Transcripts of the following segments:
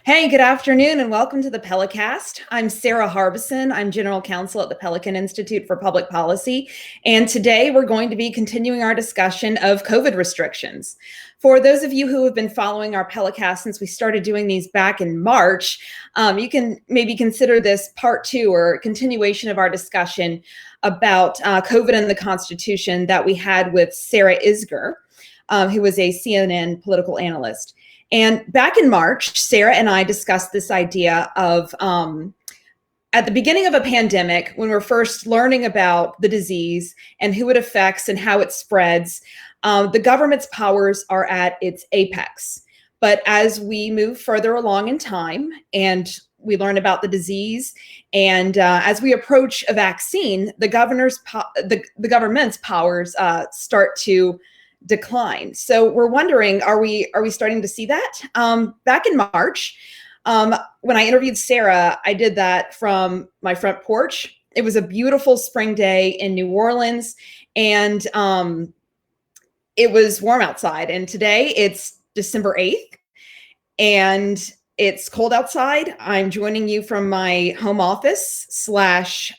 Hey, good afternoon, and welcome to the Pelicast. I'm Sarah Harbison. I'm General Counsel at the Pelican Institute for Public Policy, and today we're going to be continuing our discussion of COVID restrictions. For those of you who have been following our Pelicast since we started doing these back in March, you can maybe consider this part two or a continuation of our discussion about COVID and the Constitution that we had with Sarah Isgur, who was a CNN political analyst. And back in March, Sarah and I discussed this idea of at the beginning of a pandemic, when we're first learning about the disease and who it affects and how it spreads, the government's powers are at its apex. But as we move further along in time and we learn about the disease, and as we approach a vaccine, the government's powers start to decline. So we're wondering, are we starting to see that? Back in March, when I interviewed Sarah, I did that from my front porch. It was a beautiful spring day in New Orleans, and it was warm outside. And today it's December 8th, and it's cold outside. I'm joining you from my home office slash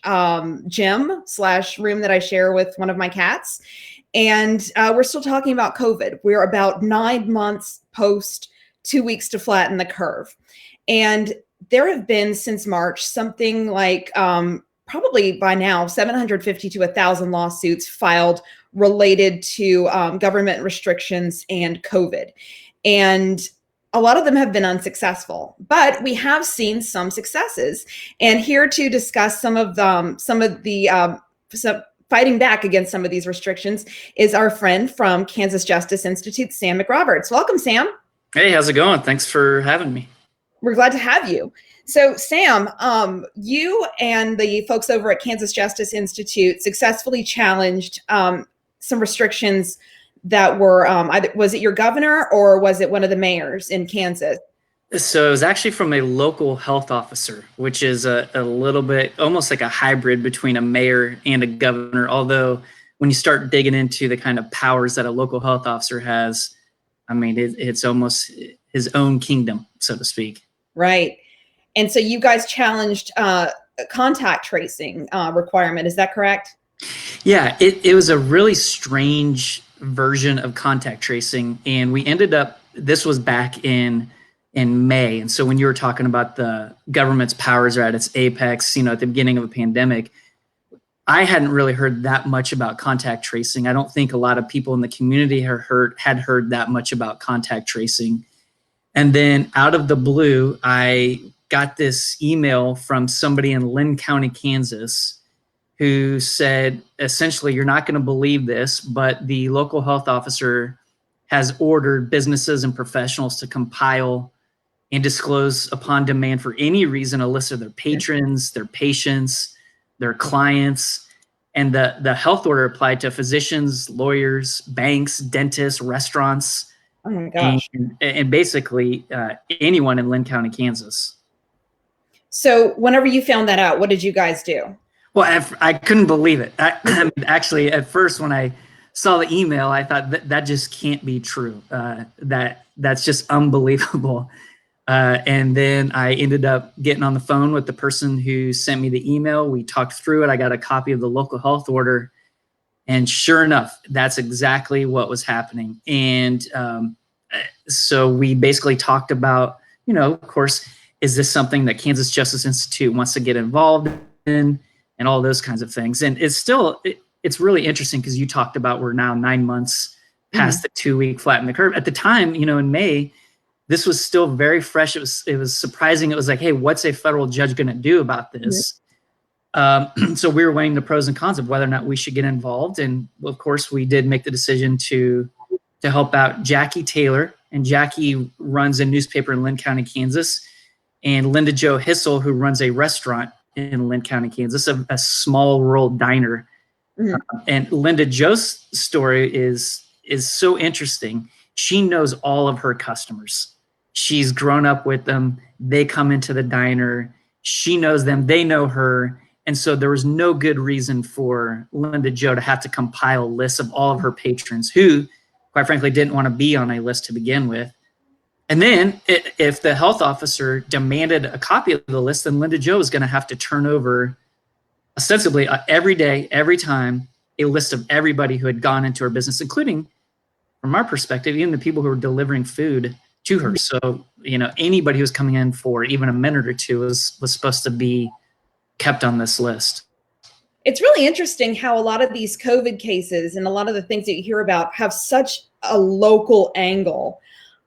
gym slash room that I share with one of my cats. And we're still talking about COVID. We're about 9 months post 2 weeks to flatten the curve. And there have been since March something like probably by now 750 to 1,000 lawsuits filed related to government restrictions and COVID. And a lot of them have been unsuccessful, but we have seen some successes. And here to discuss some fighting back against some of these restrictions is our friend from Kansas Justice Institute, Sam MacRoberts. Welcome, Sam. Hey, how's it going? Thanks for having me. We're glad to have you. So, Sam, you and the folks over at Kansas Justice Institute successfully challenged some restrictions that were either, was it your governor or was it one of the mayors in Kansas? So it was actually from a local health officer, which is a little bit almost like a hybrid between a mayor and a governor. Although when you start digging into the kind of powers that a local health officer has, I mean, it's almost his own kingdom, so to speak. Right. And so you guys challenged a contact tracing requirement. Is that correct? Yeah, it was a really strange version of contact tracing. And we ended up, this was back in May. And so when you were talking about the government's powers are at its apex, at the beginning of a pandemic, I hadn't really heard that much about contact tracing. I don't think a lot of people in the community had heard that much about contact tracing. And then out of the blue, I got this email from somebody in Lynn County, Kansas, who said, essentially, you're not going to believe this, but the local health officer has ordered businesses and professionals to compile and disclose upon demand for any reason a list of their patrons, their patients, their clients. And the health order applied to physicians, lawyers, banks, dentists, restaurants, oh my gosh. and basically anyone in Lynn County, Kansas. So whenever you found that out, what did you guys do? Well, I couldn't believe it. Actually, at first when I saw the email, I thought that just can't be true. That's just unbelievable. And then I ended up getting on the phone with the person who sent me the email. We talked through it. I got a copy of the local health order. And sure enough, that's exactly what was happening. And so we basically talked about, of course, is this something that Kansas Justice Institute wants to get involved in and all those kinds of things. And it's really interesting because you talked about we're now 9 months past the 2 week flatten the curve. At the time, in May, this was still very fresh. It was surprising. It was like, hey, what's a federal judge going to do about this? So we were weighing the pros and cons of whether or not we should get involved. And of course, we did make the decision to help out Jackie Taylor. And Jackie runs a newspaper in Lynn County, Kansas. And Linda Jo Hissel, who runs a restaurant in Lynn County, Kansas, a small rural diner. And Linda Jo's story is so interesting. She knows all of her customers. She's grown up with them. They come into the diner. She knows them. They know her. And so there was no good reason for Linda Jo to have to compile lists of all of her patrons who, quite frankly, didn't want to be on a list to begin with. And then if the health officer demanded a copy of the list, then Linda Jo is going to have to turn over ostensibly every day, every time, a list of everybody who had gone into her business, including, from our perspective, even the people who were delivering food to her. So, anybody who was coming in for even a minute or two was supposed to be kept on this list. It's really interesting how a lot of these COVID cases and a lot of the things that you hear about have such a local angle.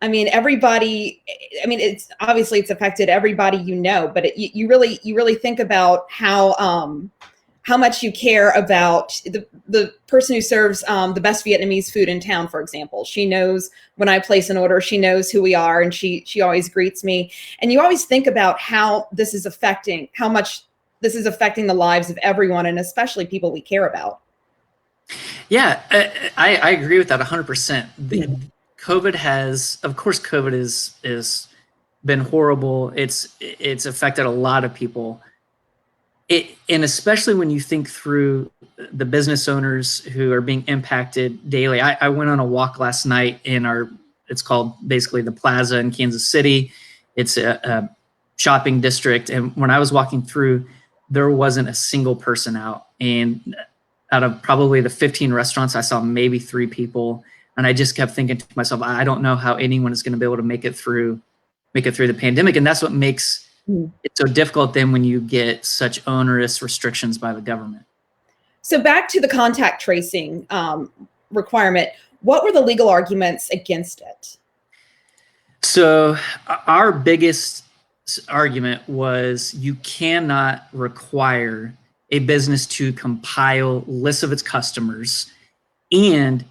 I mean, it's obviously it's affected everybody, but you really think about how much you care about the person who serves the best Vietnamese food in town, for example. She knows when I place an order, she knows who we are, and she always greets me. And you always think about how much this is affecting the lives of everyone, and especially people we care about. Yeah, I agree with that 100%. COVID is been horrible. It's affected a lot of people. And especially when you think through the business owners who are being impacted daily. I went on a walk last night it's called basically the Plaza in Kansas City. It's a shopping district. And when I was walking through, there wasn't a single person out. And out of probably the 15 restaurants, I saw maybe 3 people. And I just kept thinking to myself, I don't know how anyone is going to be able to make it through the pandemic. And that's what makes it's so difficult then when you get such onerous restrictions by the government. So back to the contact tracing requirement, what were the legal arguments against it? So our biggest argument was you cannot require a business to compile lists of its customers. And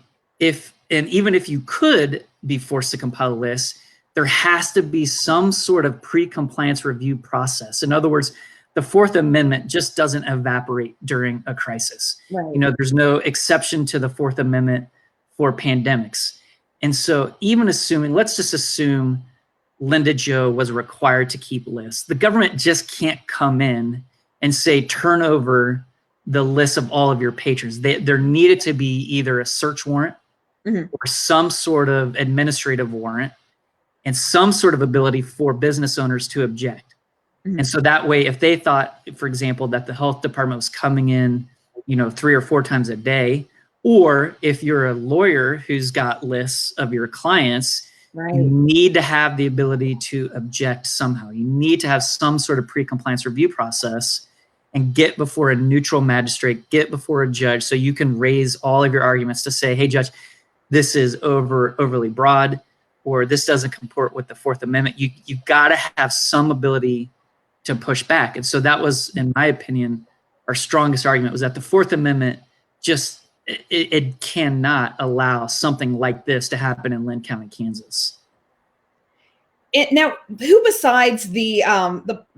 even if you could be forced to compile a list, there has to be some sort of pre-compliance review process. In other words, the Fourth Amendment just doesn't evaporate during a crisis. Right. There's no exception to the Fourth Amendment for pandemics. And so let's just assume Linda Jo was required to keep lists. The government just can't come in and say, turn over the list of all of your patrons. There needed to be either a search warrant or some sort of administrative warrant, and some sort of ability for business owners to object. And so that way, if they thought, for example, that the health department was coming in, 3 or 4 times a day, or if you're a lawyer who's got lists of your clients, right, you need to have the ability to object somehow. You need to have some sort of pre-compliance review process and get before a neutral magistrate, get before a judge, so you can raise all of your arguments to say, hey, judge, this is overly broad, or this doesn't comport with the Fourth Amendment. You've got to have some ability to push back. And so that was, in my opinion, our strongest argument, was that the Fourth Amendment just, it cannot allow something like this to happen in Linn County, Kansas. Now, who besides the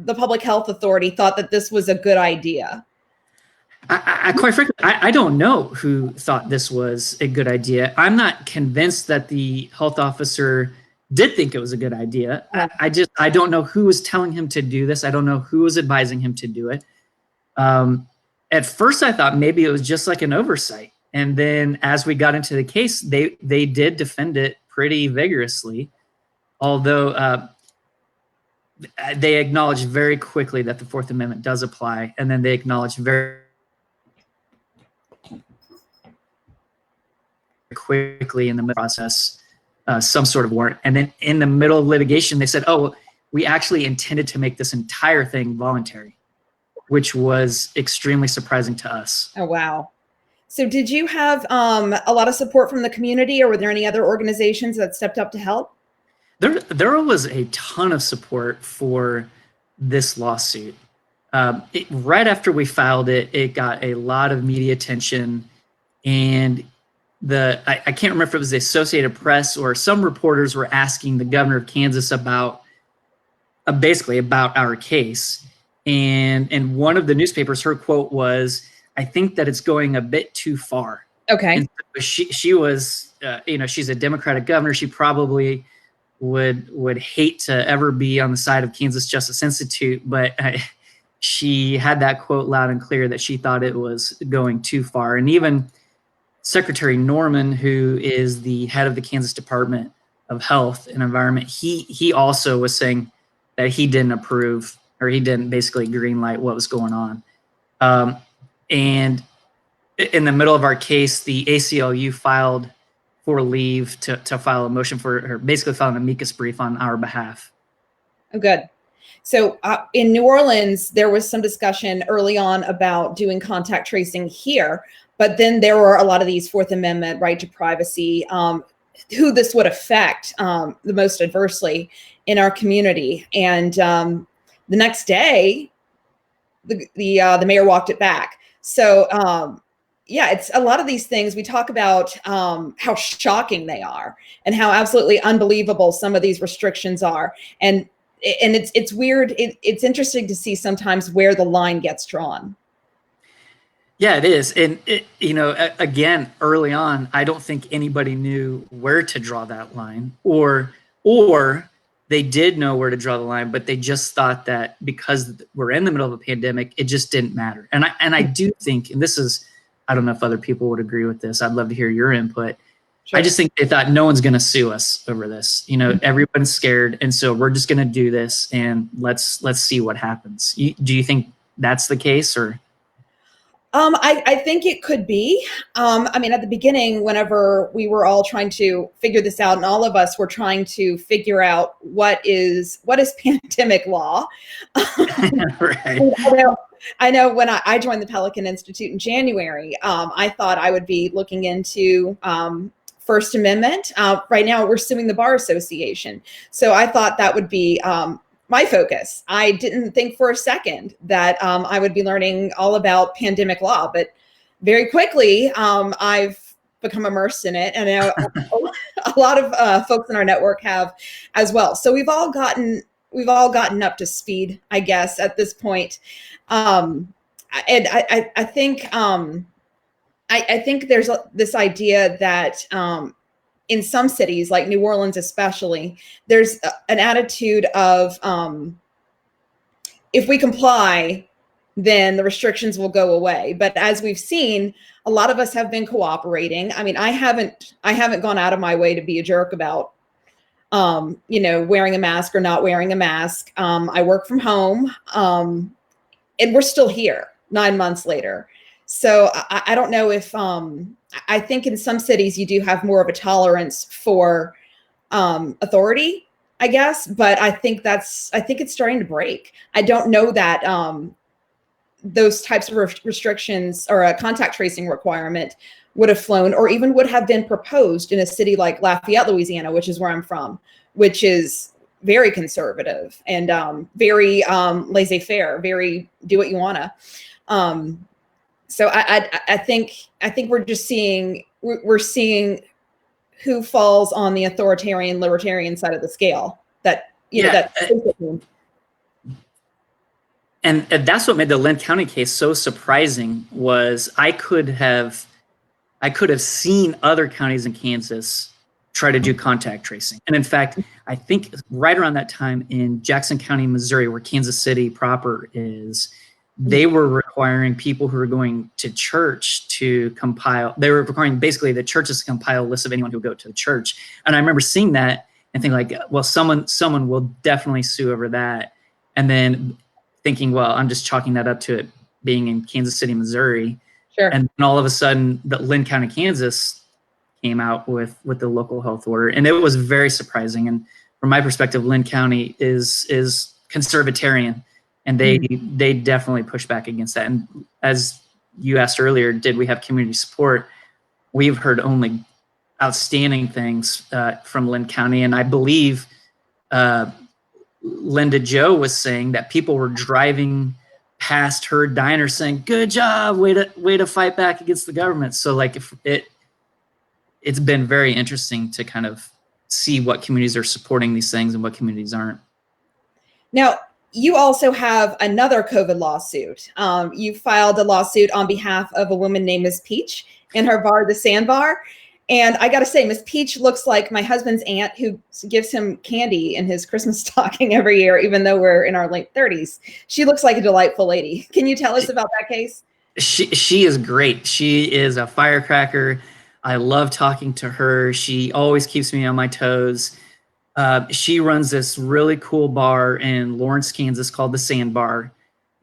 public health authority thought that this was a good idea? I quite frankly, I don't know who thought this was a good idea. I'm not convinced that the health officer did think it was a good idea. I don't know who was telling him to do this. I don't know who was advising him to do it. At first, I thought maybe it was just like an oversight. And then as we got into the case, they did defend it pretty vigorously, although they acknowledged very quickly that the Fourth Amendment does apply. And then they acknowledged very quickly in the process some sort of warrant. And then in the middle of litigation, they said, oh, we actually intended to make this entire thing voluntary, which was extremely surprising to us. Oh, wow. So did you have a lot of support from the community, or were there any other organizations that stepped up to help? There was a ton of support for this lawsuit. Right after we filed it, it got a lot of media attention, and I can't remember if it was the Associated Press or some reporters were asking the governor of Kansas about basically about our case. And one of the newspapers, her quote was, I think that it's going a bit too far. Okay. And so she was, she's a Democratic governor. She probably would hate to ever be on the side of Kansas Justice Institute, but she had that quote loud and clear that she thought it was going too far. And even Secretary Norman, who is the head of the Kansas Department of Health and Environment, he also was saying that he didn't approve, or he didn't basically green light what was going on. And in the middle of our case, the ACLU filed for leave to file a motion or basically file an amicus brief on our behalf. Oh, good. So in New Orleans, there was some discussion early on about doing contact tracing here, but then there were a lot of these Fourth Amendment right to privacy, who this would affect the most adversely in our community. And the next day, the mayor walked it back. So yeah, it's a lot of these things we talk about, how shocking they are and how absolutely unbelievable some of these restrictions are. And it's weird. It's interesting to see sometimes where the line gets drawn. Yeah, it is. And, again, early on, I don't think anybody knew where to draw that line, or they did know where to draw the line, but they just thought that because we're in the middle of a pandemic, it just didn't matter. And I do think, and this is, I don't know if other people would agree with this. I'd love to hear your input. Sure. I just think they thought no one's going to sue us over this. Everyone's scared. And so we're just going to do this, and let's see what happens. Do you think that's the case, or? I think it could be. I mean, at the beginning, whenever we were all trying to figure this out, and all of us were trying to figure out what is pandemic law. Right. I know when I joined the Pelican Institute in January, I thought I would be looking into First Amendment. Right now, we're suing the Bar Association. So I thought that would be my focus. I didn't think for a second that I would be learning all about pandemic law, but very quickly I've become immersed in it, and I know a lot of folks in our network have as well. So we've all gotten up to speed, I guess, at this point. And I think there's this idea that in some cities, like New Orleans especially, there's an attitude of if we comply, then the restrictions will go away. But as we've seen, a lot of us have been cooperating. I mean, I haven't gone out of my way to be a jerk about wearing a mask or not wearing a mask. I work from home, and we're still here 9 months later. So I don't know if I think in some cities you do have more of a tolerance for authority, I guess, but I think it's starting to break. I don't know that those types of restrictions or a contact tracing requirement would have flown or even would have been proposed in a city like Lafayette, Louisiana, which is where I'm from, which is very conservative and very laissez-faire, very do what you wanna. So I think we're just seeing who falls on the authoritarian libertarian side of the scale. And that's what made the Lynn County case so surprising. Was I could have seen other counties in Kansas try to do contact tracing, and in fact, I think right around that time in Jackson County, Missouri, where Kansas City proper is, they were requiring people who were going to church to compile. They were requiring basically the churches to compile a list of anyone who would go to the church. And I remember seeing that and thinking like, well, someone will definitely sue over that. And then thinking, well, I'm just chalking that up to it being in Kansas City, Missouri. Sure. And then all of a sudden, the Lynn County, Kansas came out with the local health order, and it was very surprising. And from my perspective, Lynn County is conservatarian. And they definitely push back against that. And as you asked earlier, did we have community support? We've heard only outstanding things from Lynn County. And I believe Linda Jo was saying that people were driving past her diner saying, "Good job, way to fight back against the government." So like it's been very interesting to kind of see what communities are supporting these things and what communities aren't. Now, you also have another COVID lawsuit. You filed a lawsuit on behalf of a woman named Miss Peach in her bar, the Sandbar. And I got to say, Miss Peach looks like my husband's aunt who gives him candy in his Christmas stocking every year, even though we're in our late 30s. She looks like a delightful lady. Can you tell us about that case? She is great. She is a firecracker. I love talking to her. She always keeps me on my toes. She runs this really cool bar in Lawrence, Kansas called the Sandbar.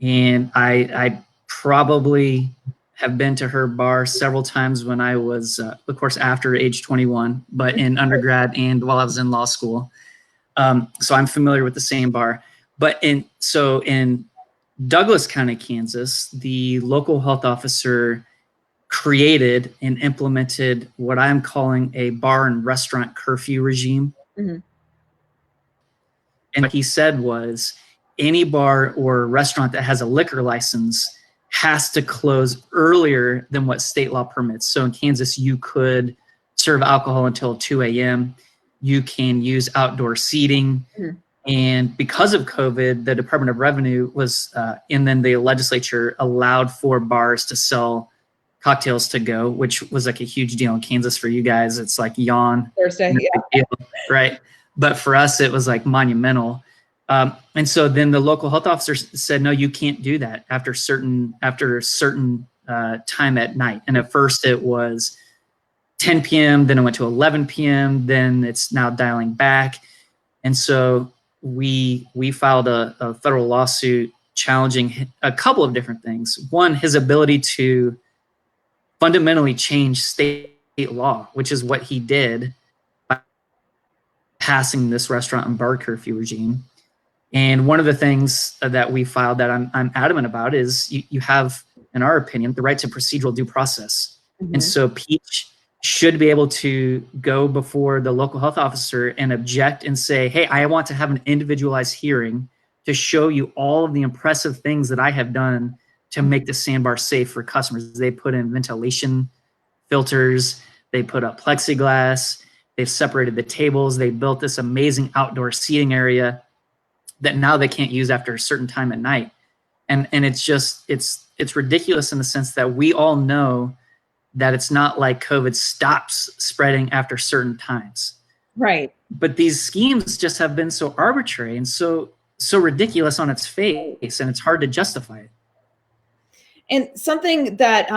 And I probably have been to her bar several times when I was, of course, after age 21, but in undergrad and while I was in law school. So I'm familiar with the Sandbar. But in Douglas County, Kansas, the local health officer created and implemented what I'm calling a bar and restaurant curfew regime. Mm-hmm. And what he said was any bar or restaurant that has a liquor license has to close earlier than what state law permits. So in Kansas, you could serve alcohol until 2 a.m. You can use outdoor seating. Mm-hmm. And because of COVID, the Department of Revenue was, and then the legislature allowed for bars to sell cocktails to go, which was like a huge deal in Kansas for you guys. It's like yawn Thursday, deal, right? But for us, it was like monumental. And so then the local health officer said, no, you can't do that after a certain time at night. And at first it was 10 p.m., then it went to 11 p.m., then it's now dialing back. And so we filed a federal lawsuit challenging a couple of different things. One, his ability to fundamentally change state law, which is what he did by passing this restaurant and bar curfew regime. And one of the things that we filed that I'm adamant about is you have, in our opinion, the right to procedural due process. Mm-hmm. And so Peach should be able to go before the local health officer and object and say, hey, I want to have an individualized hearing to show you all of the impressive things that I have done to make the Sandbar safe for customers. They put in ventilation filters, they put up plexiglass, they've separated the tables, they built this amazing outdoor seating area that now they can't use after a certain time at night. And it's just, it's ridiculous in the sense that we all know that it's not like COVID stops spreading after certain times. Right. But these schemes just have been so arbitrary and so ridiculous on its face, and it's hard to justify it. And something that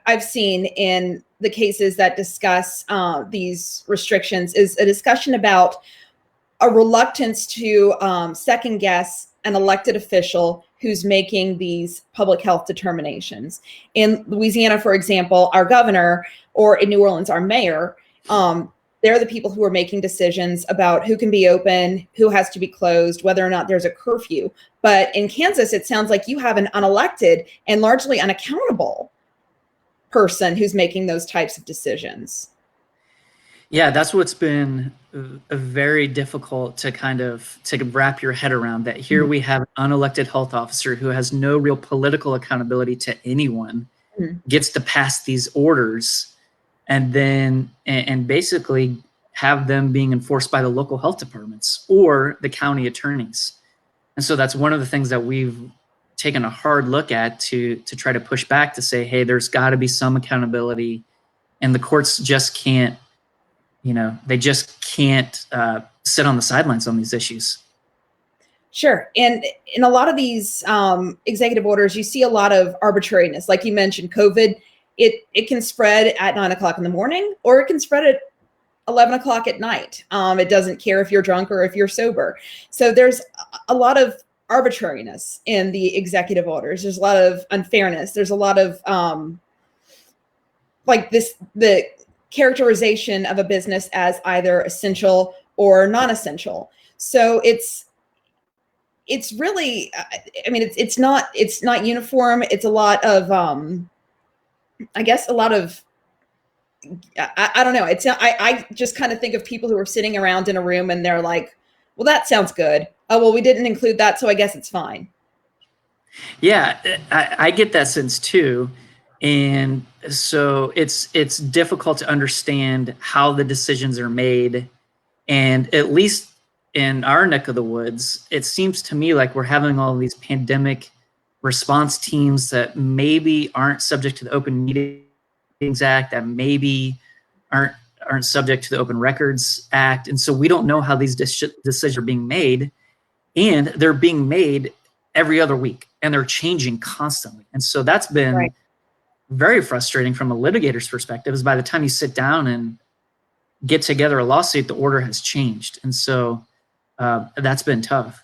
I've seen in the cases that discuss these restrictions is a discussion about a reluctance to second guess an elected official who's making these public health determinations. In Louisiana, for example, our governor, or in New Orleans, our mayor, they're the people who are making decisions about who can be open, who has to be closed, whether or not there's a curfew. But in Kansas, it sounds like you have an unelected and largely unaccountable person who's making those types of decisions. Yeah, that's what's been very difficult to wrap your head around, that here we have an unelected health officer who has no real political accountability to anyone, gets to pass these orders and then and basically have them being enforced by the local health departments or the county attorneys. And so that's one of the things that we've taken a hard look at to try to push back, to say, hey, there's got to be some accountability, and the courts just can't, they just can't sit on the sidelines on these issues. Sure. And in a lot of these executive orders, you see a lot of arbitrariness. Like you mentioned, COVID, it can spread at 9 o'clock in the morning, or it can spread at 11 o'clock at night. It doesn't care if you're drunk or if you're sober. So there's a lot of arbitrariness in the executive orders. There's a lot of unfairness. There's a lot of the characterization of a business as either essential or non-essential. So it's really, it's not uniform. It's a lot of, I don't know. I just kind of think of people who are sitting around in a room and they're like, well, that sounds good. Oh, well, we didn't include that, so I guess it's fine. Yeah, I get that sense too. And so it's difficult to understand how the decisions are made. And at least in our neck of the woods, it seems to me like we're having all these pandemic response teams that maybe aren't subject to the Open Meetings Act, that maybe aren't subject to the Open Records Act. And so we don't know how these decisions are being made, and they're being made every other week, and they're changing constantly. And so that's been very frustrating from a litigator's perspective, is by the time you sit down and get together a lawsuit, the order has changed. And so that's been tough.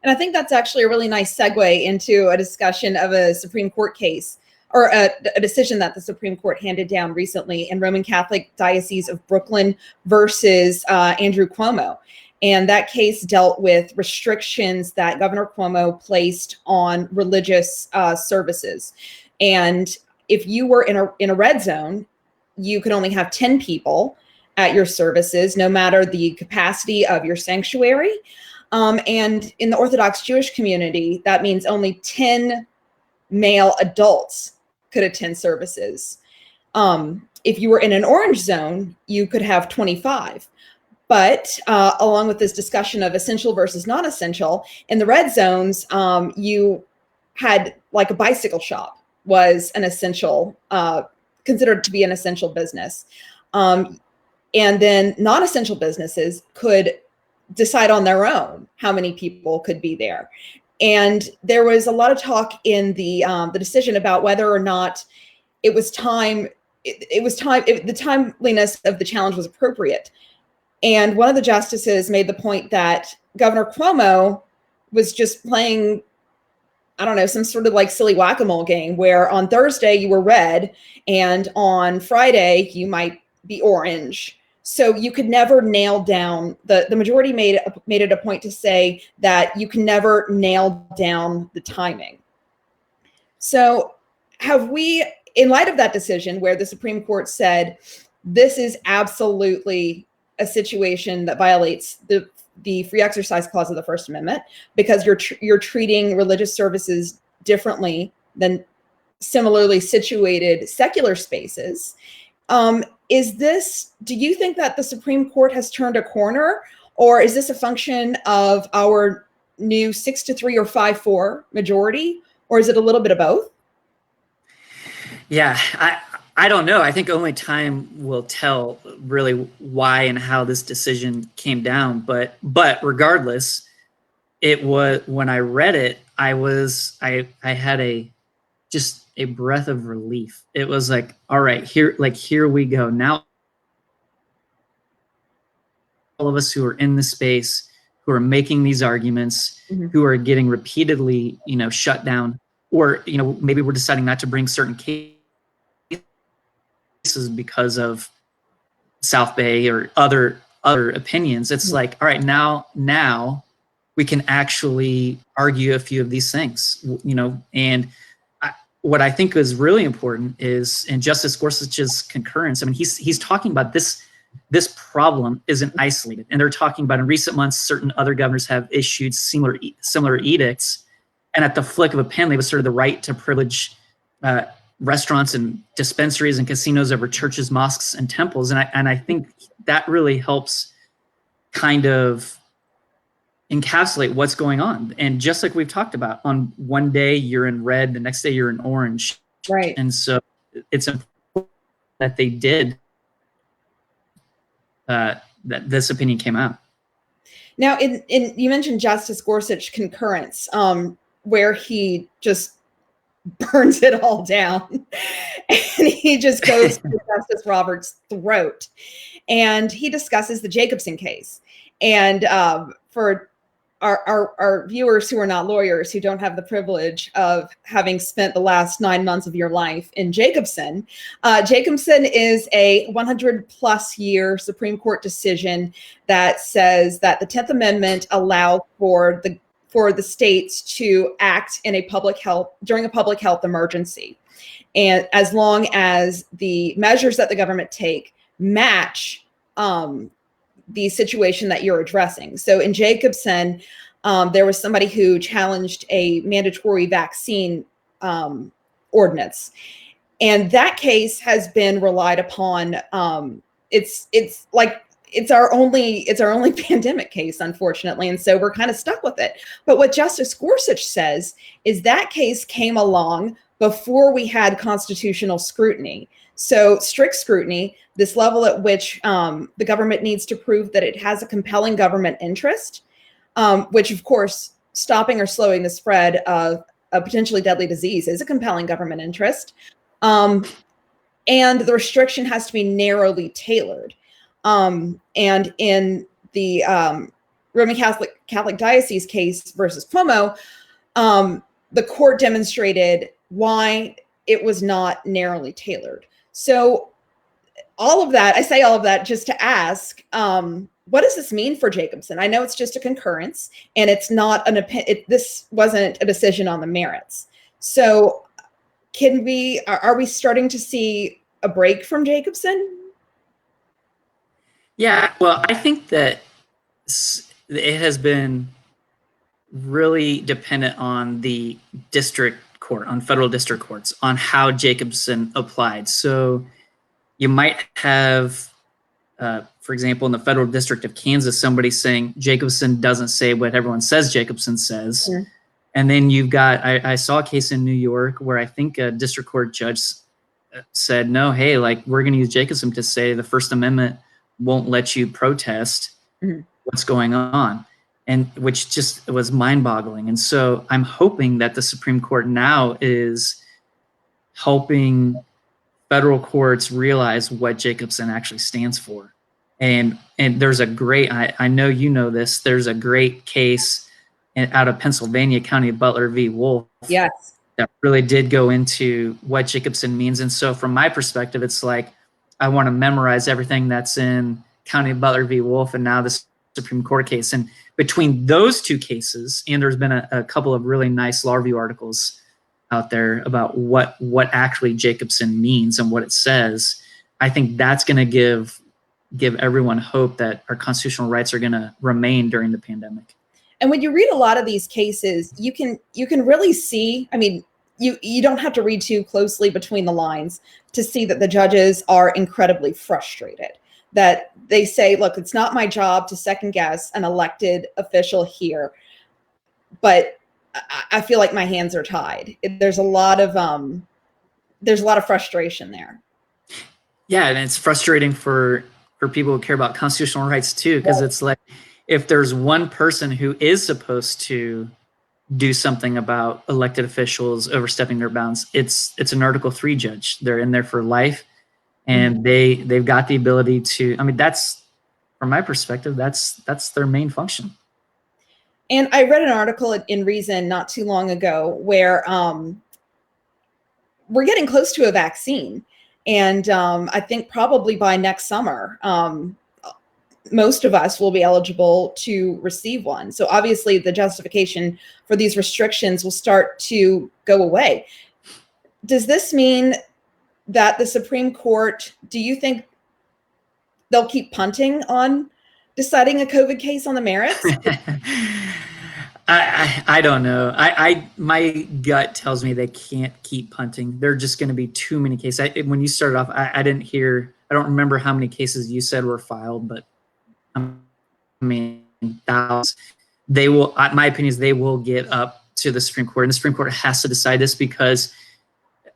And I think that's actually a really nice segue into a discussion of a Supreme Court case, or a decision that the Supreme Court handed down recently in Roman Catholic Diocese of Brooklyn versus Andrew Cuomo. And that case dealt with restrictions that Governor Cuomo placed on religious services. And if you were in a red zone, you could only have 10 people at your services, no matter the capacity of your sanctuary. And in the Orthodox Jewish community, that means only 10 male adults could attend services. If you were in an orange zone, you could have 25. But along with this discussion of essential versus non-essential, in the red zones, you had like a bicycle shop was an essential, considered to be an essential business. And then non-essential businesses could decide on their own how many people could be there. And there was a lot of talk in the decision about whether or not it was time, the timeliness of the challenge was appropriate. And one of the justices made the point that Governor Cuomo was just playing, I don't know, some sort of like silly whack-a-mole game where on Thursday you were red and on Friday you might be orange. So you could never nail down, the majority made it a point to say that you can never nail down the timing. So have we, in light of that decision where the Supreme Court said, this is absolutely a situation that violates the free exercise clause of the First Amendment, because you're treating religious services differently than similarly situated secular spaces. Do you think that the Supreme Court has turned a corner, or is this a function of our new 6-3 or 5-4 majority, or is it a little bit of both? Yeah, I don't know. I think only time will tell really why and how this decision came down. But regardless, it was, when I read it, I had just a breath of relief. It was like, all right, here we go. Now all of us who are in the space, who are making these arguments, who are getting repeatedly, shut down, or, maybe we're deciding not to bring certain cases because of South Bay or other opinions. It's like, all right, now we can actually argue a few of these things, and what I think is really important is in Justice Gorsuch's concurrence. I mean, he's talking about this problem isn't isolated, and they're talking about in recent months certain other governors have issued similar edicts, and at the flick of a pen, they have asserted the right to privilege restaurants and dispensaries and casinos over churches, mosques, and temples. And I think that really helps kind of encapsulate what's going on. And just like we've talked about, on one day you're in red, the next day you're in orange. Right. And so it's important that they did, that this opinion came out. Now, you mentioned Justice Gorsuch concurrence, where he just burns it all down and he just goes to Justice Roberts' throat, and he discusses the Jacobson case. And for our viewers who are not lawyers, who don't have the privilege of having spent the last 9 months of your life in Jacobson, Jacobson is a 100+ year Supreme Court decision that says that the 10th Amendment allows for the states to act in during a public health emergency, and as long as the measures that the government take match the situation that you're addressing. So in Jacobson, there was somebody who challenged a mandatory vaccine ordinance, and that case has been relied upon. It's our only pandemic case, unfortunately, and so we're kind of stuck with it. But what Justice Gorsuch says is that case came along before we had constitutional scrutiny. So strict scrutiny, this level at which the government needs to prove that it has a compelling government interest, which of course, stopping or slowing the spread of a potentially deadly disease is a compelling government interest. And the restriction has to be narrowly tailored. And in the Roman Catholic Diocese case versus Cuomo, the court demonstrated why it was not narrowly tailored. So all of that, I say all of that just to ask, what does this mean for Jacobson? I know it's just a concurrence, and it's not this wasn't a decision on the merits. So are we starting to see a break from Jacobson? Yeah, well, I think that it has been really dependent on the district court, on federal district courts, on how Jacobson applied. So you might have, for example, in the federal district of Kansas, somebody saying Jacobson doesn't say what everyone says Jacobson says. Mm-hmm. And then you've got, I saw a case in New York where I think a district court judge said, no, hey, like, we're going to use Jacobson to say the First Amendment won't let you protest what's going on, and which just was mind-boggling. And so I'm hoping that the Supreme Court now is helping federal courts realize what Jacobson actually stands for. And there's a great, I know you know this, there's a great case out of Pennsylvania, County of Butler v. Wolf. Yes. That really did go into what Jacobson means. And so from my perspective, it's like, I want to memorize everything that's in County of Butler v. Wolf and now this Supreme Court case. And between those two cases, and there's been a couple of really nice law review articles out there about what actually Jacobson means and what it says, I think that's going to give everyone hope that our constitutional rights are going to remain during the pandemic. And when you read a lot of these cases, you can really see, I mean, you don't have to read too closely between the lines to see that the judges are incredibly frustrated, that they say, look, it's not my job to second guess an elected official here, but I feel like my hands are tied. There's a lot of frustration there. Yeah, and it's frustrating for people who care about constitutional rights too, because it's like, if there's one person who is supposed to do something about elected officials overstepping their bounds, it's an Article 3 judge. They're in there for life, and they've got the ability to, I mean, that's, from my perspective, that's their main function. And I read an article in Reason not too long ago where we're getting close to a vaccine. And I think probably by next summer, most of us will be eligible to receive one. So obviously the justification for these restrictions will start to go away. Does this mean that the Supreme Court, do you think they'll keep punting on deciding a COVID case on the merits? I don't know. My gut tells me they can't keep punting. There are just going to be too many cases. When you started off, I don't remember how many cases you said were filed, but I mean, thousands. They will, my opinion is they will get up to the Supreme Court, and the Supreme Court has to decide this because,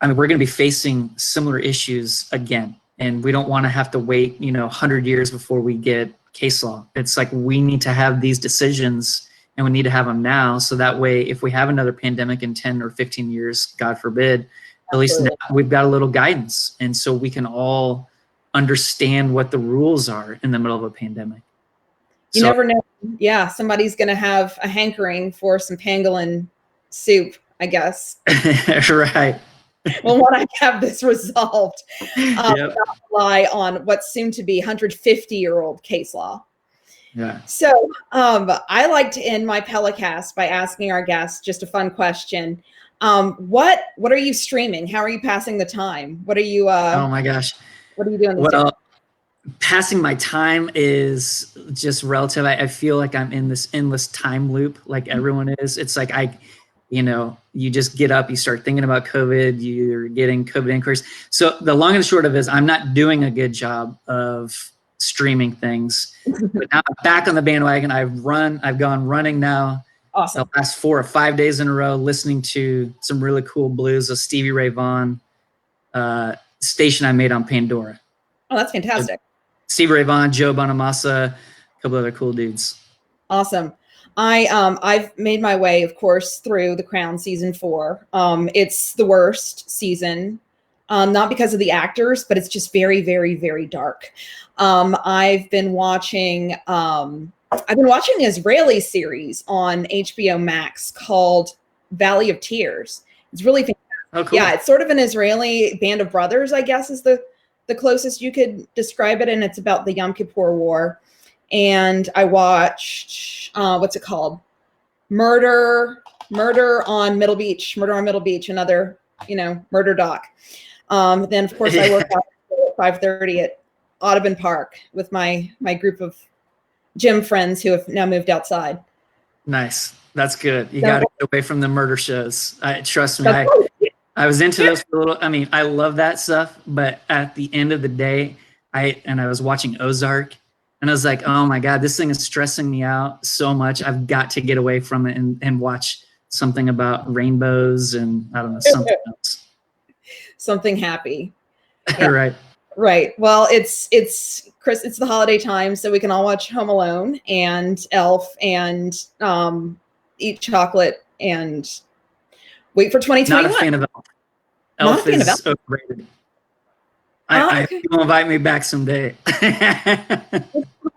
I mean, we're going to be facing similar issues again, and we don't want to have to wait, 100 years before we get case law. It's like, we need to have these decisions, and we need to have them now, so that way, if we have another pandemic in 10 or 15 years, God forbid, at least now we've got a little guidance, and so we can all understand what the rules are in the middle of a pandemic. You never know. Yeah, somebody's going to have a hankering for some pangolin soup, I guess. Right. We'll want to have this resolved, not rely on what's soon to be 150-year-old case law. Yeah. So I like to end my Pelicast by asking our guests just a fun question. What are you streaming? How are you passing the time? What are you? Oh my gosh. What are you doing? Well, passing my time is just relative. I feel like I'm in this endless time loop, like everyone is. It's like you just get up, you start thinking about COVID, you're getting COVID inquiries. So the long and short of it is I'm not doing a good job of streaming things. But now I'm back on the bandwagon. I've gone running now. Awesome. The last 4 or 5 days in a row, listening to some really cool blues of Stevie Ray Vaughan, station I made on Pandora. Oh, that's fantastic. Stevie Ray Vaughan, Joe Bonamassa, a couple other cool dudes. Awesome. I've made my way, of course, through The Crown season 4. It's the worst season Not because of the actors, but it's just very, very, very dark. I've been watching an Israeli series on HBO Max called Valley of Tears. It's really fantastic. Oh, cool. Yeah, it's sort of an Israeli band of brothers, I guess, is the closest you could describe it, and it's about the Yom Kippur War. And I watched what's it called? Murder on Middle Beach, another, murder doc. Then of course I work out at 5:30 at Audubon Park with my group of gym friends who have now moved outside. Nice. That's good. You got to get away from the murder shows. Trust me. I was into those for a little. I mean, I love that stuff, but at the end of the day, I was watching Ozark, and I was like, oh my God, this thing is stressing me out so much. I've got to get away from it and watch something about rainbows and I don't know, something else. Something happy. Yeah. Right. Right. Well, it's the holiday time, so we can all watch Home Alone and Elf and eat chocolate and wait for 2021. Not a fan of Elf. Elf is overrated. I think you'll invite me back someday.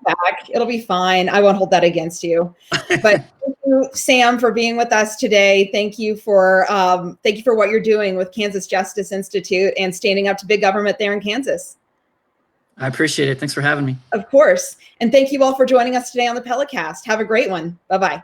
Back. It'll be fine. I won't hold that against you. But thank you, Sam, for being with us today. Thank you for what you're doing with Kansas Justice Institute and standing up to big government there in Kansas. I appreciate it. Thanks for having me. Of course. And thank you all for joining us today on the Pelicast. Have a great one. Bye-bye.